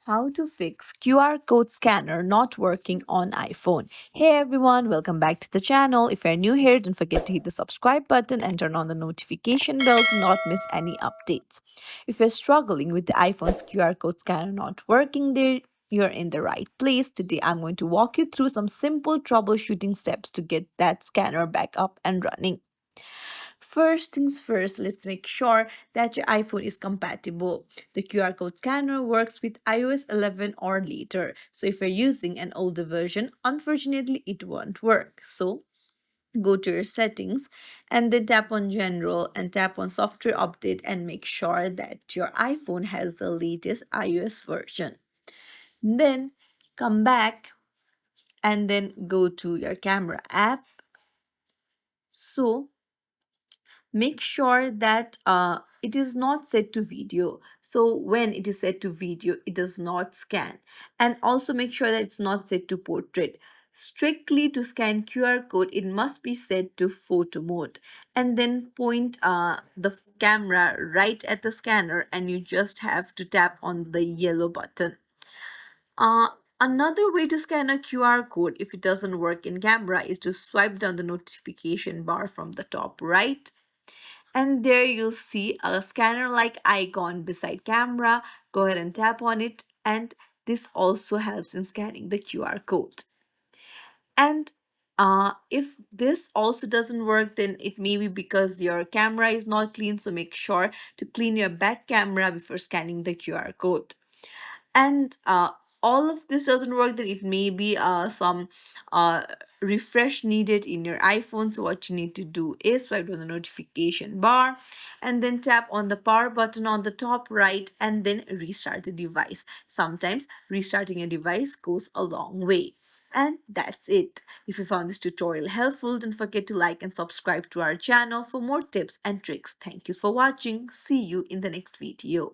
How to fix QR code scanner not working on iPhone. Hey everyone, welcome back to the channel. If you're new here, don't forget to hit the subscribe button and turn on the notification bell to not miss any updates. If you're struggling with the iPhone's QR code scanner not working there, you're in the right place. Today I'm going to walk you through some simple troubleshooting steps to get that scanner back up and running. First things first, let's make sure that your iPhone is compatible. The QR code scanner works with iOS 11 or later. So if you're using an older version, unfortunately it won't work. So go to your settings and then tap on general and tap on software update and make sure that your iPhone has the latest iOS version. Then come back and then go to your camera app. So make sure that it is not set to video. So when it is set to video, it does not scan. And also make sure that it's not set to portrait. Strictly to scan QR code, it must be set to photo mode. And then point the camera right at the scanner and you just have to tap on the yellow button. Uh, Another way to scan a QR code if it doesn't work in camera is to swipe down the notification bar from the top right, and there you'll see a scanner like icon beside camera. Go ahead and tap on it, and this also helps in scanning the QR code. And if this also doesn't work, then it may be because your camera is not clean, so make sure to clean your back camera before scanning the QR code. And all of this doesn't work, then it may be some uh, refresh needed in your iPhone. So what you need to do is swipe on the notification bar and then tap on the power button on the top right and then restart the device. Sometimes restarting a device goes a long way. And that's it. If you found this tutorial helpful, don't forget to like and subscribe to our channel for more tips and tricks. Thank you for watching. See you in the next video.